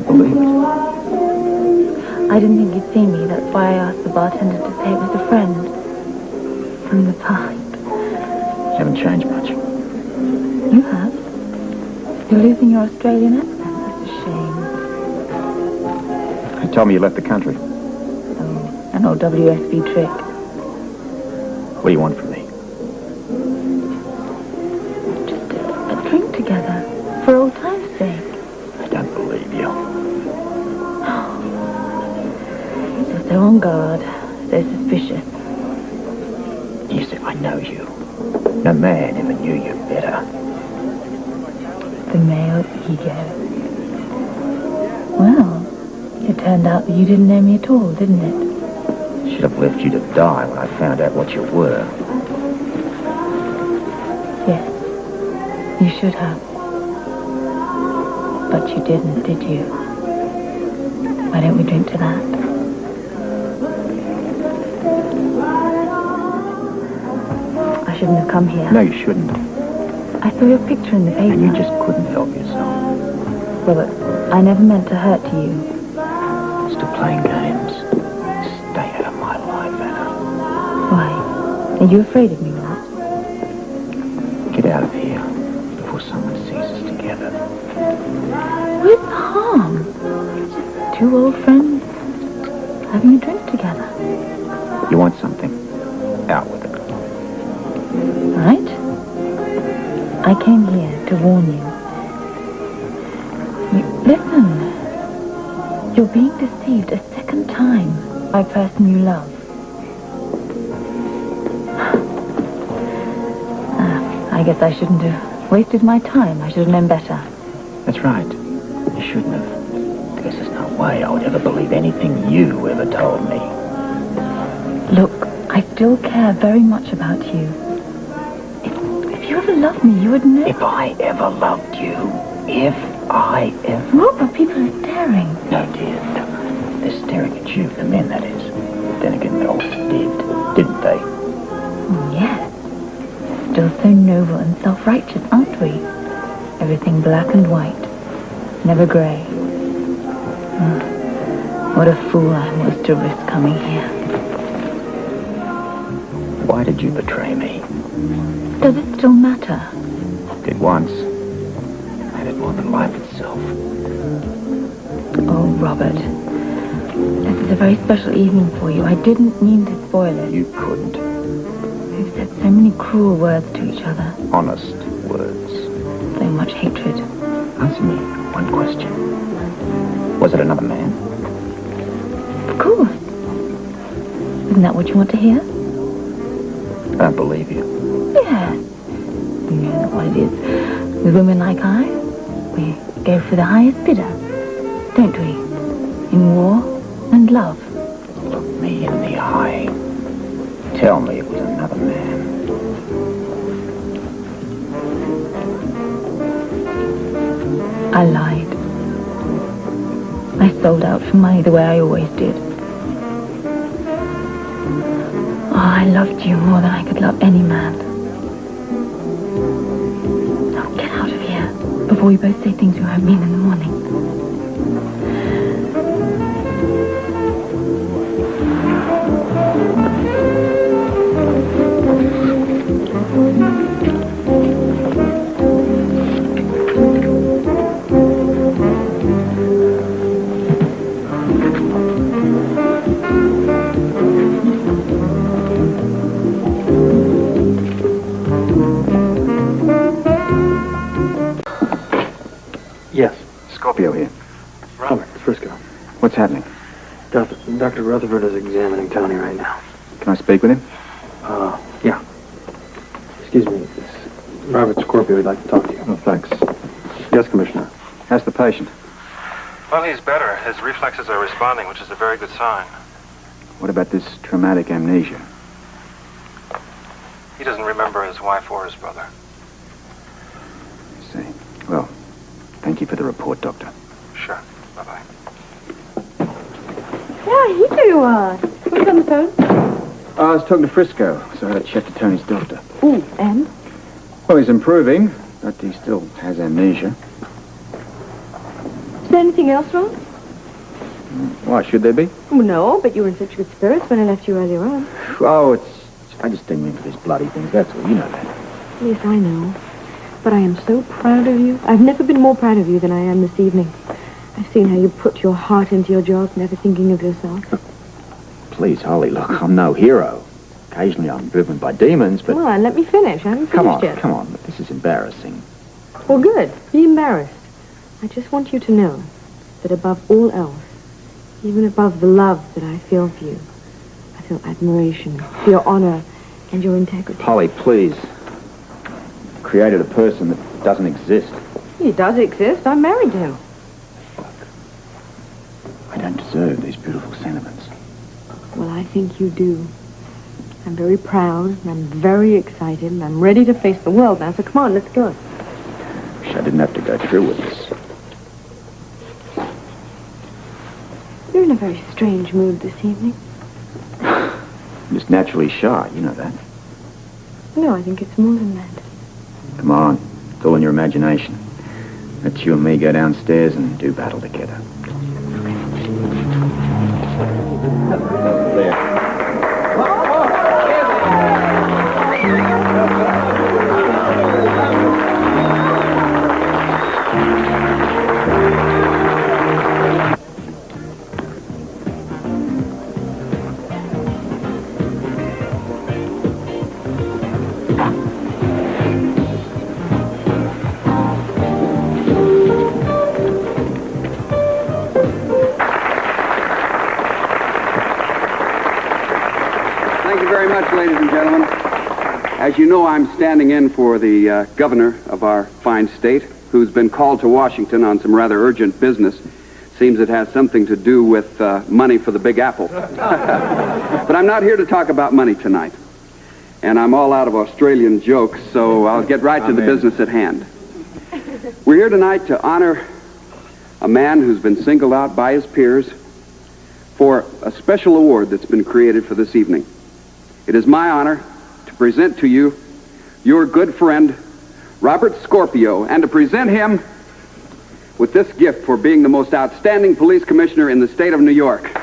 believe it. I didn't think you'd see me. That's why I asked the bartender to say it was a friend. From the past. You haven't changed much. You have? You're losing your Australian accent. That's a shame. You told me you left the country. Oh, an old WSB trick. What do you want from me? Just a drink together. For old time's sake. I don't believe you. You're so on guard. So suspicious. Yusuf, I know you. No man ever knew you better. The male ego. Well, it turned out that you didn't know me at all, didn't it? Should have left you to die when I found out what you were. Yes, you should have. But you didn't, did you? Why don't we drink to that? I shouldn't have come here. No, you shouldn't. I saw your picture in the paper. And you just couldn't help yourself. Robert, I never meant to hurt you. Still playing games. Stay out of my life, Anna. Why? Are you afraid of me, Robert? Get out of here before someone sees us together. Where's the harm? Two old friends having a drink together. You want something? Out with it. Right? I came here to warn you. Listen. You're being deceived a second time by a person you love. I guess I shouldn't have wasted my time. I should have known better. That's right. You shouldn't have. Because there's no way I would ever believe anything you ever told me. Look, I still care very much about you. If you ever loved me, you would know. If I ever loved you. If I ever... Robert, people are staring. No, dear. No. They're staring at you, the men, that is. Then again, they all did, didn't they? Oh, yes. Still so noble and self-righteous, aren't we? Everything black and white. Never grey. What a fool I was to risk coming here. Why did you betray me? Does it still matter? Did once. Mattered more than life itself. Oh, Robert. This is a very special evening for you. I didn't mean to spoil it. You couldn't. We've said so many cruel words to each other. Honest words. So much hatred. Answer me one question. Was it another man? Of course. Isn't that what you want to hear? I don't believe you. Yes. You know what it is. With women like I, we go for the highest bidder, don't we? In war and love. Look me in the eye. Tell me it was another man. I lied. I sold out for money the way I always did. Oh, I loved you more than I could love any man. Now get out of here before we both say things we won't mean in the morning. Yes. Scorpio here. Robert, Frisco. What's happening? Dr. Rutherford is examining Tony right now. Can I speak with him? Yeah. Excuse me. It's Robert Scorpio. He'd like to talk to you. Oh, thanks. Yes, Commissioner. How's the patient? Well, he's better. His reflexes are responding, which is a very good sign. What about this traumatic amnesia? He doesn't remember his wife or his brother. I see. Well, thank you for the report, Doctor. Sure. Bye-bye. Yeah, here you are. Who's on the phone? I was talking to Frisco, so I had a chat to Tony's doctor. Ooh, and? Well, he's improving, but he still has amnesia. So there anything else wrong? Why, should there be? Oh, no, but you were in such good spirits when I left you earlier on. Oh, I just didn't mean for these bloody things, that's all. You know that. Yes, I know. But I am so proud of you. I've never been more proud of you than I am this evening. I've seen how you put your heart into your job, never thinking of yourself. Please, Holly, look, I'm no hero. Occasionally I'm driven by demons, but... Come on, let me finish. I haven't finished yet. Come on. This is embarrassing. Well, good. Be embarrassed. I just want you to know that above all else, even above the love that I feel for you, I feel admiration for your honor and your integrity. Holly, please. You created a person that doesn't exist. He does exist. I'm married to him. I don't deserve these beautiful sentiments. Well, I think you do. I'm very proud, and I'm very excited, and I'm ready to face the world now, so come on, let's go. Wish I didn't have to go through with this. You're in a very strange mood this evening. I'm just naturally shy, you know that. No, I think it's more than that. Come on, it's all in your imagination. Let you and me go downstairs and do battle together. There. Ladies and gentlemen, as you know, I'm standing in for the governor of our fine state, who's been called to Washington on some rather urgent business. Seems it has something to do with money for the Big Apple. But I'm not here to talk about money tonight. And I'm all out of Australian jokes, so I'll get right to the business at hand. We're here tonight to honor a man who's been singled out by his peers for a special award that's been created for this evening. It is my honor to present to you your good friend, Robert Scorpio, and to present him with this gift for being the most outstanding police commissioner in the state of New York. Robert.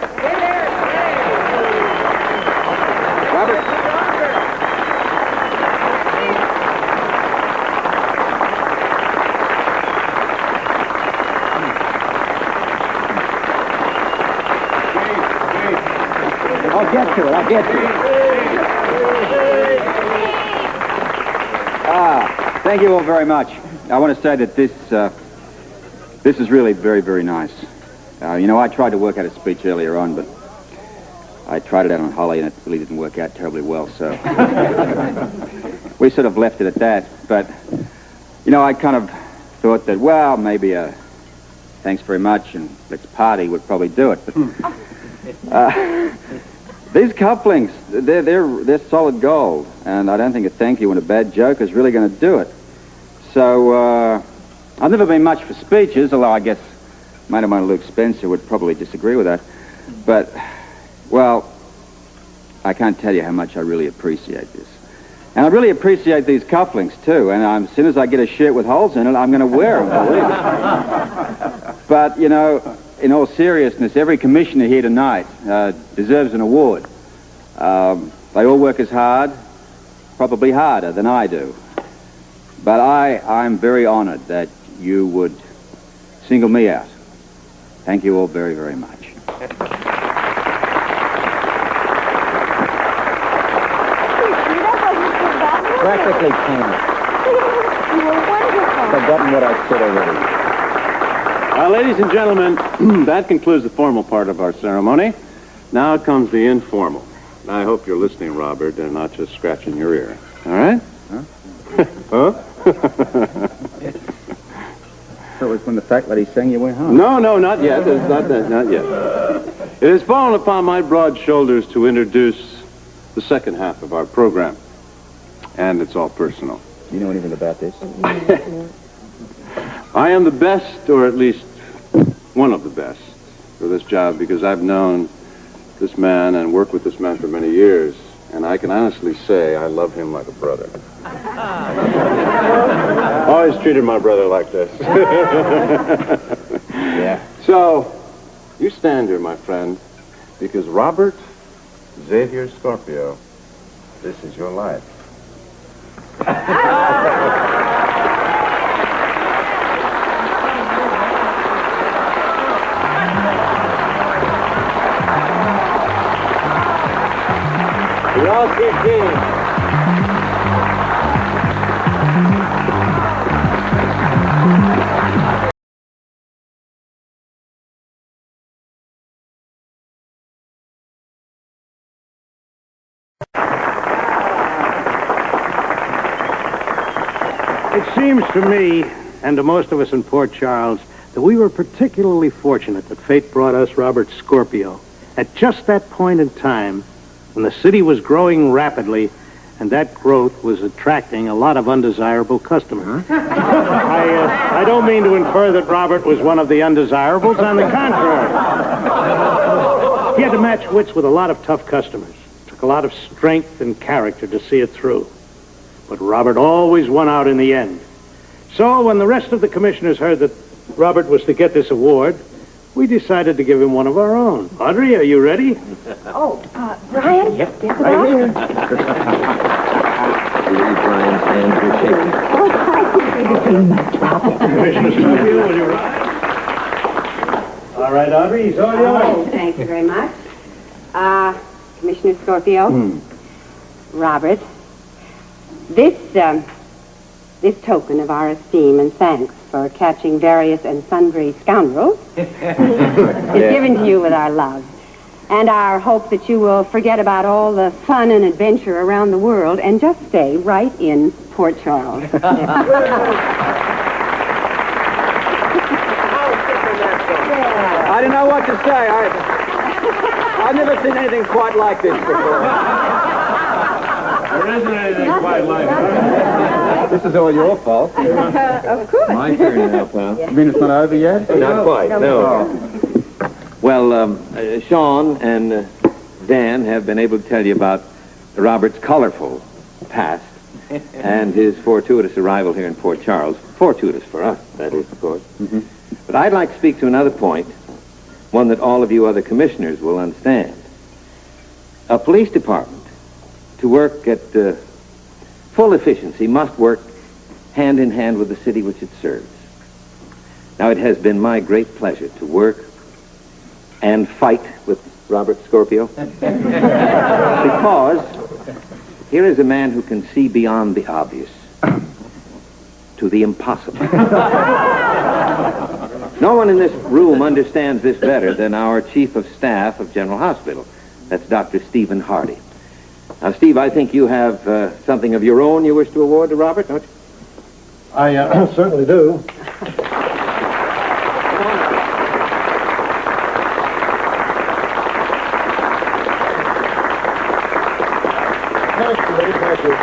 I'll get to it. Thank you all very much. I want to say that this is really very, very nice. You know, I tried to work out a speech earlier on, but I tried it out on Holly, and it really didn't work out terribly well, so we sort of left it at that. But, you know, I kind of thought that, well, maybe thanks very much and let's party would probably do it. But these couplings, they're solid gold, and I don't think a thank you and a bad joke is really going to do it. So, I've never been much for speeches, although I guess a mate of mine, Luke Spencer, would probably disagree with that. But, well, I can't tell you how much I really appreciate this. And I really appreciate these cufflinks, too, and as soon as I get a shirt with holes in it, I'm going to wear them, believe it. But, you know, in all seriousness, every commissioner here tonight deserves an award. They all work as hard, probably harder than I do. But I'm very honored that you would single me out. Thank you all very, very much. Practically painless. You were wonderful. Forgotten what I said already. Ladies and gentlemen, that concludes the formal part of our ceremony. Now comes the informal. I hope you're listening, Robert, and not just scratching your ear. All right? Huh? Huh? So it was when the fact that he sang you went home? No, not yet. Not yet. It has fallen upon my broad shoulders to introduce the second half of our program. And it's all personal. You know anything about this? I am the best, or at least one of the best, for this job because I've known this man and worked with this man for many years, and I can honestly say I love him like a brother. Always treated my brother like this. Yeah. stand here, my friend, because Robert Xavier Scorpio, this is your life. We all keep game. It seems to me, and to most of us in Port Charles, that we were particularly fortunate that fate brought us Robert Scorpio at just that point in time when the city was growing rapidly and that growth was attracting a lot of undesirable customers. I don't mean to infer that Robert was one of the undesirables. On the contrary. He had to match wits with a lot of tough customers. It took a lot of strength and character to see it through. But Robert always won out in the end. So when the rest of the commissioners heard that Robert was to get this award, we decided to give him one of our own. Audrey, are you ready? Brian? Yep. Yes, Right here. Brian's hands were shaking. Oh, thank you very much, Robert. Commissioner Scorpio, will you rise? All right, Audrey, he's all yours. Thank you very much. Commissioner Scorpio. Robert, this token of our esteem and thanks for catching various and sundry scoundrels is given to you with our love and our hope that you will forget about all the fun and adventure around the world and just stay right in Port Charles. I don't know what to say. I've never seen anything quite like this before. There isn't anything quite like it. This is all your fault. Of course. My turn now, pal. You mean it's not over yet? Not quite, no. Well, Sean and Dan have been able to tell you about Robert's colorful past and his fortuitous arrival here in Port Charles. Fortuitous for us, that is, of course. But I'd like to speak to another point, one that all of you other commissioners will understand. A police department, to work at full efficiency, must work hand in hand with the city which it serves. Now, it has been my great pleasure to work and fight with Robert Scorpio because here is a man who can see beyond the obvious to the impossible. No one in this room understands this better than our Chief of Staff of General Hospital. That's Dr. Stephen Hardy. Now, Steve, I think you have something of your own you wish to award to Robert, don't you? I certainly do. Thank you.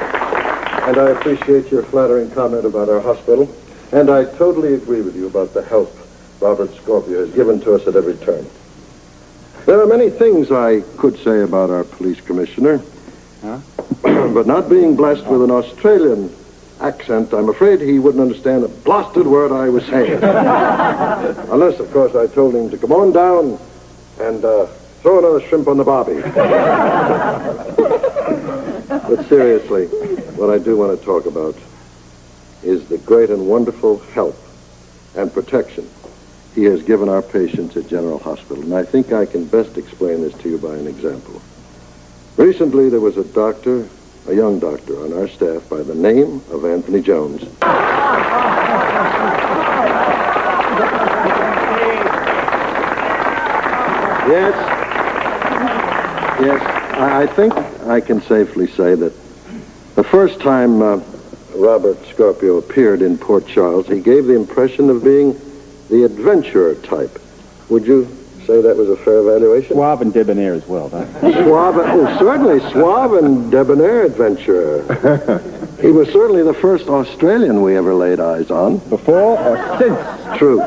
And I appreciate your flattering comment about our hospital. And I totally agree with you about the help Robert Scorpio has given to us at every turn. There are many things I could say about our police commissioner. But not being blessed with an Australian accent, I'm afraid he wouldn't understand a blasted word I was saying. Unless, of course, I told him to come on down and throw another shrimp on the barbie. But seriously, what I do want to talk about is the great and wonderful help and protection he has given our patients at General Hospital. And I think I can best explain this to you by an example. Recently, there was a doctor, a young doctor on our staff by the name of Anthony Jones. Yes, I think I can safely say that the first time Robert Scorpio appeared in Port Charles, he gave the impression of being the adventurer type. Would you say that was a fair evaluation? Suave and debonair as well, huh? Certainly suave and debonair adventurer. He was certainly the first Australian we ever laid eyes on. Before or since? True.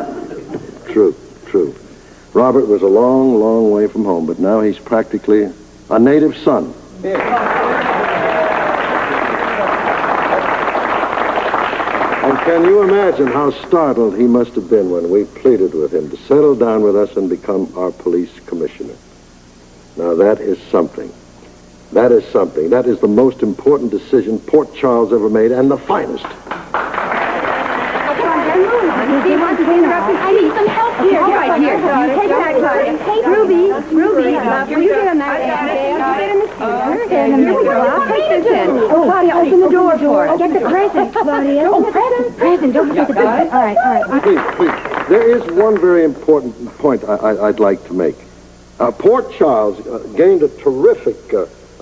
Robert was a long, long way from home, but now he's practically a native son. And Can you imagine how startled he must have been when we pleaded with him to settle down with us and become our police commissioner? Now, that is something. That is something. That is the most important decision Port Charles ever made, and the finest. I need some help here. Right here. Take that, Claudia. Ruby, you get a nice get in the seat. Here we go. I'll take this in. Oh, Claudia, open the door for us. Get the present, Claudia. Oh, present. Don't forget the present. All right. Please. There is one very important point I'd like to make. Port Charles gained a terrific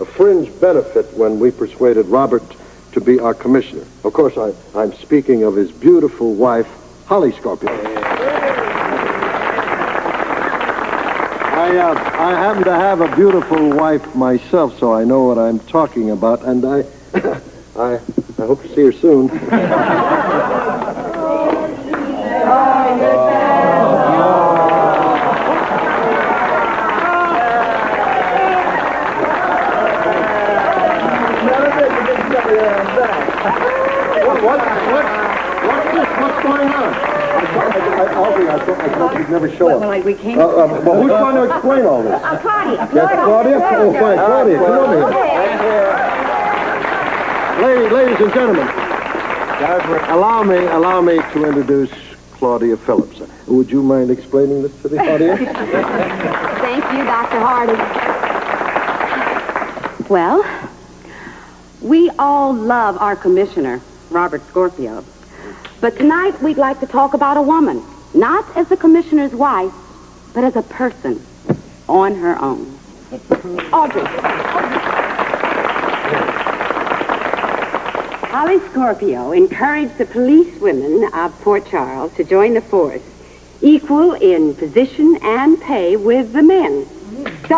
fringe benefit when we persuaded Robert to be our commissioner. Of course, I'm speaking of his beautiful wife, Holly Scorpio. I happen to have a beautiful wife myself, so I know what I'm talking about, and I hope to see her soon. What's going on? I thought you'd never show up. Well, we came... Well, who's going to explain all this? Claudia. Yes, Claudia? Oh, fine. Claudia, come over here. Ladies and gentlemen, allow me to introduce Claudia Phillips. Would you mind explaining this to the audience? Thank you, Dr. Hardy. Well, we all love our commissioner, Robert Scorpio. But tonight we'd like to talk about a woman, not as the commissioner's wife, but as a person on her own. Audrey. Holly Scorpio encouraged the police women of Port Charles to join the force, equal in position and pay with the men. So,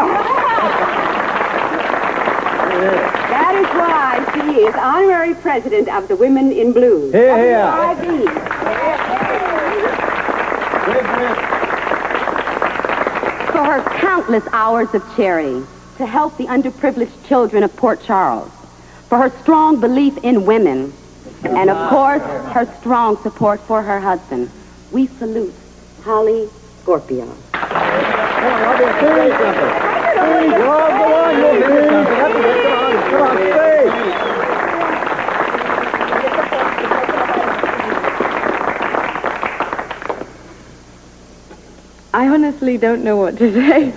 that is why she is honorary president of the Women in Blue. WIB. For her countless hours of charity to help the underprivileged children of Port Charles, for her strong belief in women, and of course, her strong support for her husband, we salute Holly Scorpio. I honestly don't know what to say.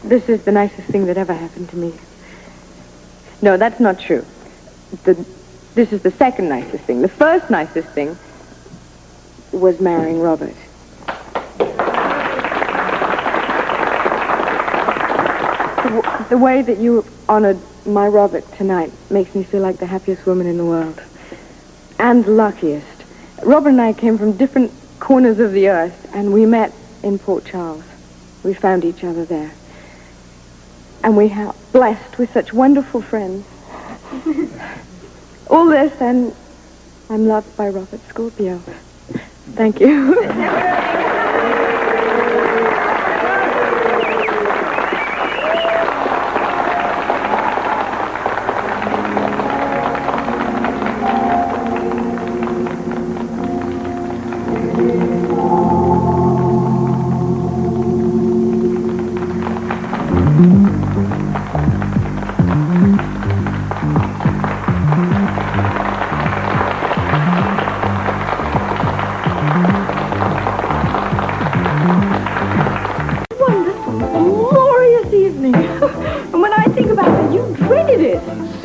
This is the nicest thing that ever happened to me. No, that's not true. This is the second nicest thing. The first nicest thing was marrying Robert. The way that you honored my Robert tonight makes me feel like the happiest woman in the world. And the luckiest. Robert and I came from different corners of the earth, and we met in Port Charles. We found each other there. And we are blessed with such wonderful friends. All this, and I'm loved by Robert Scorpio. Thank you.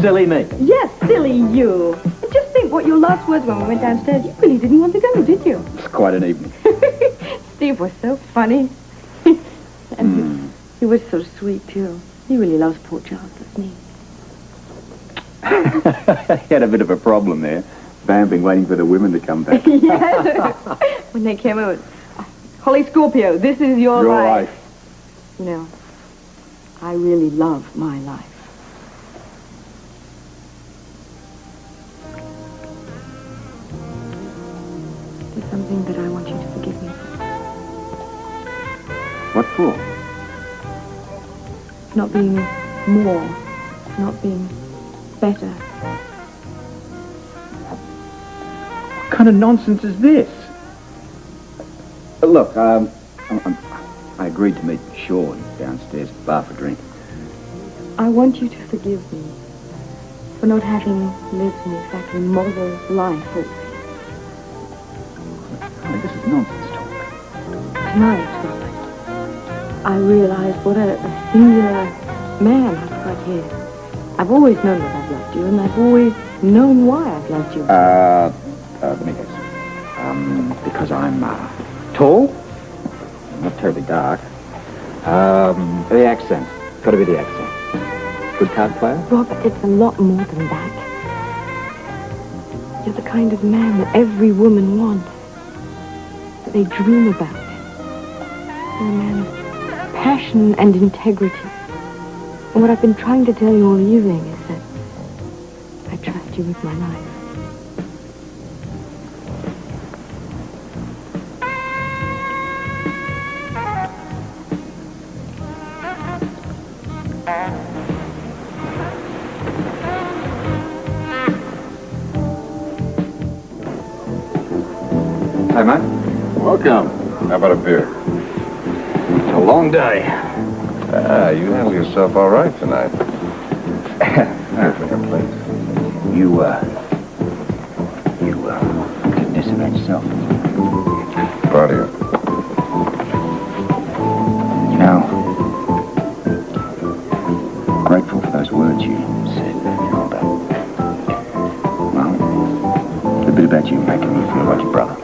Silly me. Yes, silly you. And just think what your last words when we went downstairs. You really didn't want to go, did you? It's quite an evening. Steve was so funny. And he was so sweet, too. He really loves Port Charles, doesn't he? He had a bit of a problem there, vamping, waiting for the women to come back. Yes. When they came over, Holly Scorpio, this is your life. You know, I really love my life. There's something that I want you to forgive me for. What for? Not being more, not being better. kind of nonsense is this? Look, I agreed to meet Sean downstairs at the bar for a drink. I want you to forgive me for not having lived an exactly model life. Honey, this is nonsense talk. Tonight, I realized what a singular man I've got here. I've always known that I've loved you, and I've always known why I've loved you. Let me guess. Because I'm, tall? Not terribly dark. The accent. Gotta be the accent. Good card player? Robert, it's a lot more than that. You're the kind of man that every woman wants, that they dream about. You're a man of passion and integrity. And what I've been trying to tell you all evening is that I trust you with my life. Hi, mate. Welcome. How about a beer? It's a long day. You handle yourself all right tonight. Here for your plate. You did this about yourself. Proud of you. You know, I'm grateful for those words you said, about, well, a bit about you making me feel like your brother.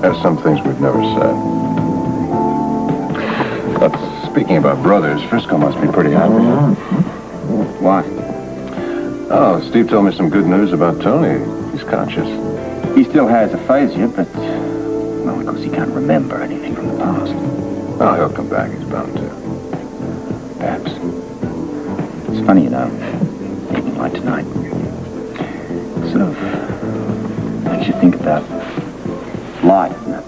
There's some things we've never said. But speaking about brothers, Frisco must be pretty happy. Why? Oh, Steve told me some good news about Tony. He's conscious. He still has aphasia, but, well, of course he can't remember anything from the past. Oh, he'll come back. He's bound to. Perhaps. It's funny, you know, evening like tonight. It sort of makes you think about life in a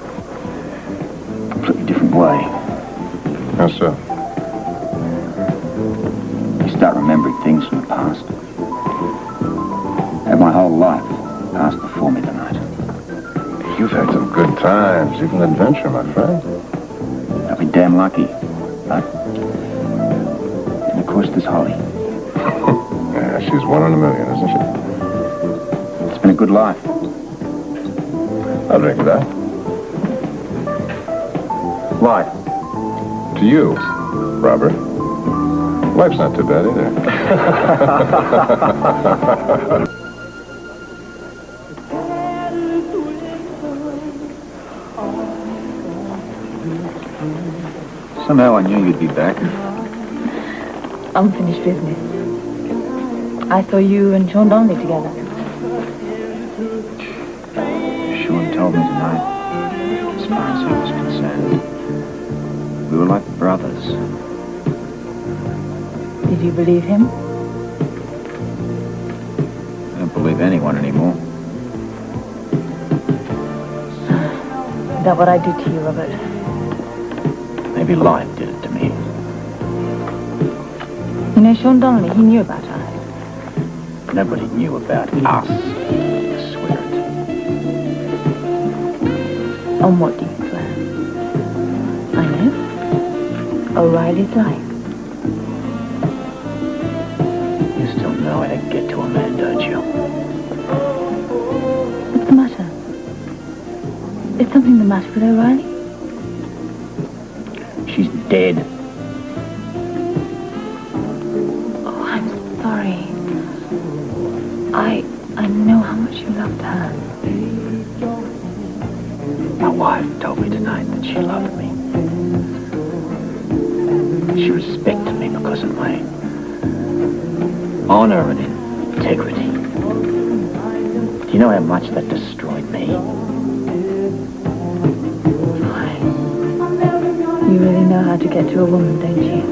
completely different way. How so? You start remembering things from the past. I had my whole life passed before me tonight. You've had some good times, even adventure, my friend. I've been damn lucky, right? And of course there's Holly. Yeah, she's 1 in a million, isn't she? It's been a good life. I'll drink to that. Life. To you, Robert. Life's not too bad either. Somehow I knew you'd be back. Unfinished business. I saw you and Sean Donnelly together. Sean told me tonight, as far as he was concerned, we were like brothers. Did you believe him? I don't believe anyone anymore. Is that what I did to you, Robert? Maybe life did it to me. You know, Sean Donnelly, he knew about us. Nobody knew about us. I swear it. On what do you swear? I know. O'Reilly's life. You still know how to get to a man, don't you? What's the matter? Is something the matter with O'Reilly? She's dead. Oh, I'm sorry. I know how much you loved her. My wife told me tonight that she loved me. She respected me because of my honor and integrity. Do you know how much that destroyed me? Fine. You really know how to get to a woman, don't you?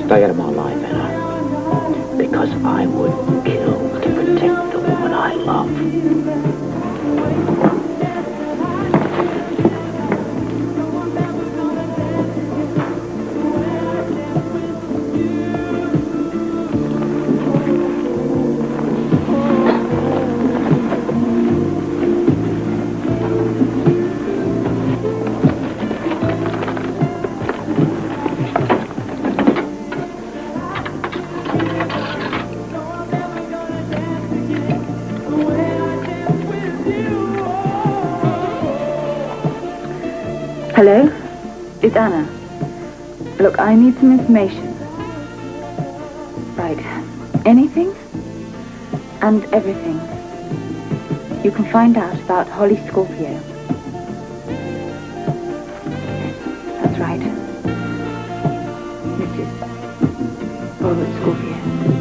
Stay out of my life, Anna. Because I would kill to protect the woman I love. Hello? It's Anna. Look, I need some information. Right. Anything and everything you can find out about Holly Scorpio. That's right. Mrs. Robert Scorpio.